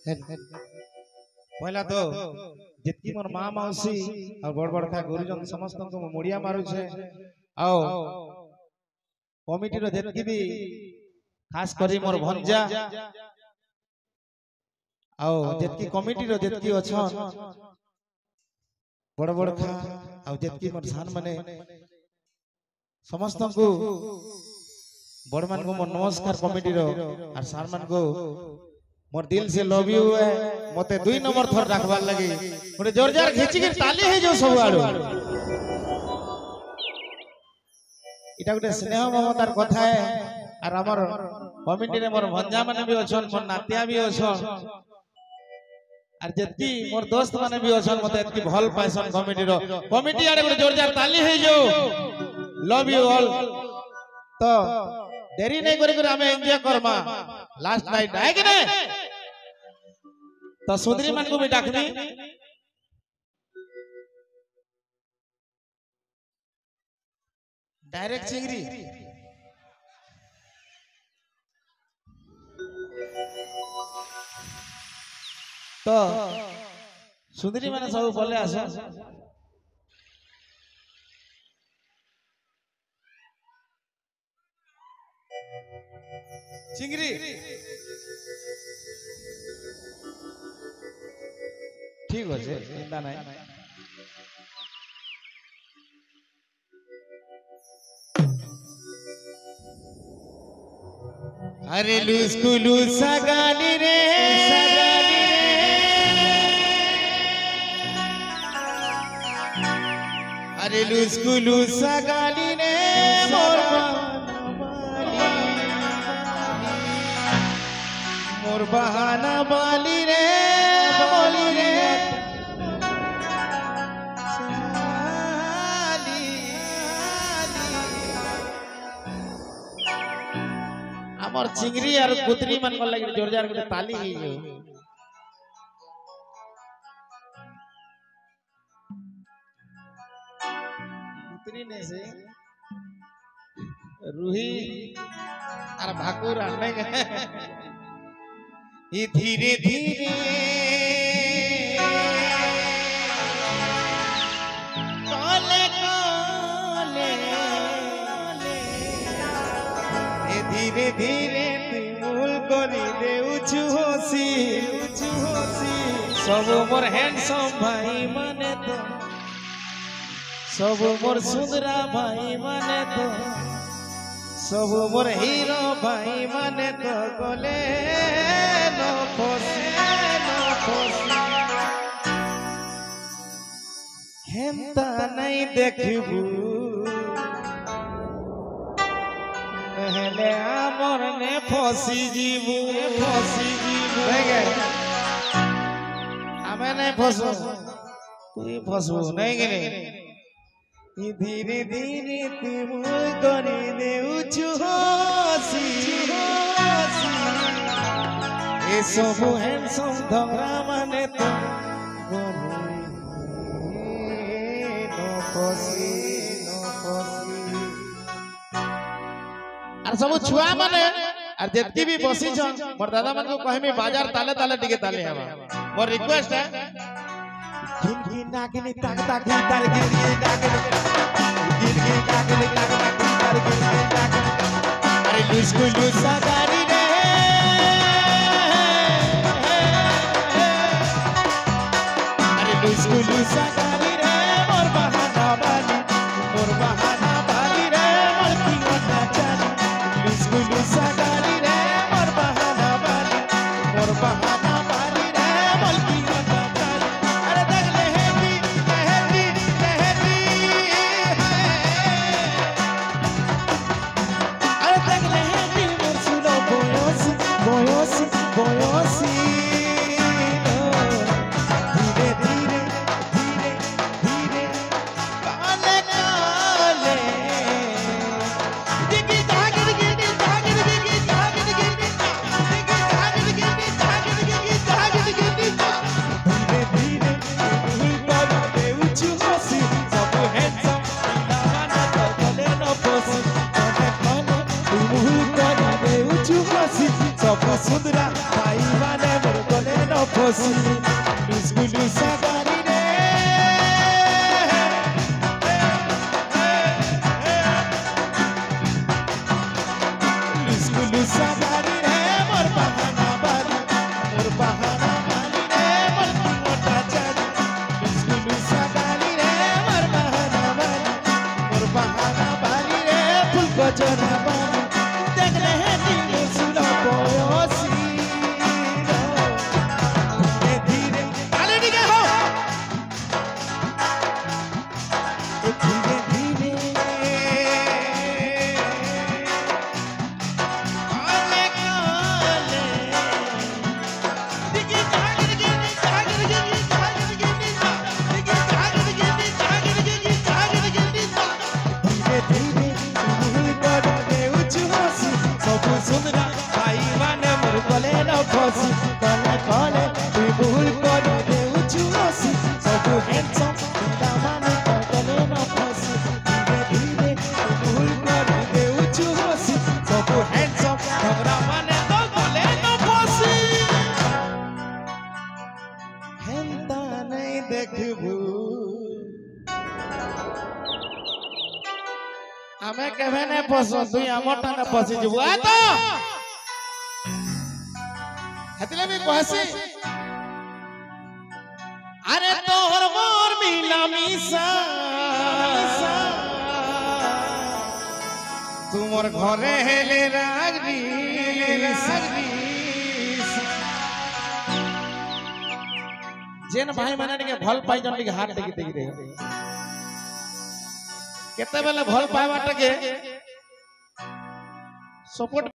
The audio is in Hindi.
पहला तो जितकी मोर माँ मौसी और बड़ बड़ का गुरुजन समस्त को मुड़िया मारू छे आओ कमिटी रो जितकी भी खास करी मोर भंजा आओ जितकी कमिटी रो जितकी अछन बड़ बड़ खा आओ जितकी मोर सान माने समस्त को बड़ मान को मोर नमस्कार कमिटी रो और सार मान को मोर दिल से लव यू है मते 2 नंबर थर रखबार लगी मोरे जोर जोर खिची के ताली है जो सब आड़ो इटा गुटे स्नेह ममतार कथा है और हमर कमिटी रे मोर भंजा माने भी अछन मोर नातिया भी अछन और जत्ती मोर दोस्त माने भी अछन मते एतकी भल पाइसन कमिटी रो कमिटी आड़े गुटे जोर जोर ताली है जो लव यू ऑल तो देरी नहीं करे हमें एंजॉय करमा लास्ट नाइट है कि नहीं तो सुंदरी मन को भी डाकनी डायरेक्ट चिंगरी तो सुंदरी माने सब बोले आसो चिंगरी ठीक है चिंता नहीं अरे लूसकू लूसा गाली रे अरे लूसकू लूसा गाली रे मोर बहाना बाली रे बोली रे हमर चिंगरी और कुतरी मन को लगे जोर जोर के ताली ही जो कुतरी ने से रूही और भाकुर आने के ये धीरे धीरे काले काले ये धीरे धीरे तिमुल करी दे उचु होसी सब मोर हैंडसम भाई माने तो सब मोर सुंदरा भाई माने तो सब मोर हीरो भाई माने तो गले न फसी हेंता नहीं देखबू पहले आमर ने फसी जीवू हमें नहीं फसो तू ही फसबू नहीं गए धीरे धीरे तुम करी दे उचुसी ये सब हैंडसम धरा माने तो और सब छुआ माने और जितकी भी बसी छन मोर दादा मन को कहे में बाजार ताले ताले टिके ताले हवा मोर रिक्वेस्ट है गिन नागिनी ताक ताक तार गिन अरे लूसकू लूसा गाड़ी रे अरे लूसकू लूसा गाड़ी रे मोर बहाना बाली रे मोर की वना जानी लूसकू लूसा गाड़ी रे मोर बहाना बाली रे मोर की वना जानी अरे देख लहरी बोयोसी धीरे धीरे धीरे धीरे काले काले दिगी धागिर गिरी धागिर गिरी धागिर गिरी धागिर गिरी धागिर गिरी धागिर गिरी धीरे धीरे भूल कर दे उचु हसी सब हैंडसम लाना तो गले न फसी कोने कोने भूल कर दे उचु हसी सब सुंदरा भाई माने मोर गले न फसी बिस्कुलु सगारी रे बिस्कुलु सगारी रे मोर बहाना बाली रे मोर मोटा चारी बिस्कुलु सगारी रे मोर बहाना बाली रे फुल गजरा बाली देखले है दिल सुनो पयोसी धीरे आले निके हो धीरे धीरे आले काले दिगी जागर गिनी जागर गिनी जागर गिनी दिगी जागर गिनी जागर गिनी जागर गिनी धीरे धीरे भूल कर दे उछु हसी सब सुंदरा भाई माने मोर गले न फसी कले कले तू भूल कर दे उछु हसी सब हैंडसम पिला माने गले न फसी धीरे धीरे भूल कर दे उछु हसी सब हैंडसम हमरा माने तो गले न फसी हेंता नहीं देखबू आमे केभे ने फसो तुई हमरटा ने फसी जबू आ तो हतले भी कहसी अरे तोहर मोर मिला मिसा तुमर घरे हेले रागनी जेन भाई माने के भल पाई जन के हाथ देखि देखि रे केते बेले भल पाइबाटा के सपोर्ट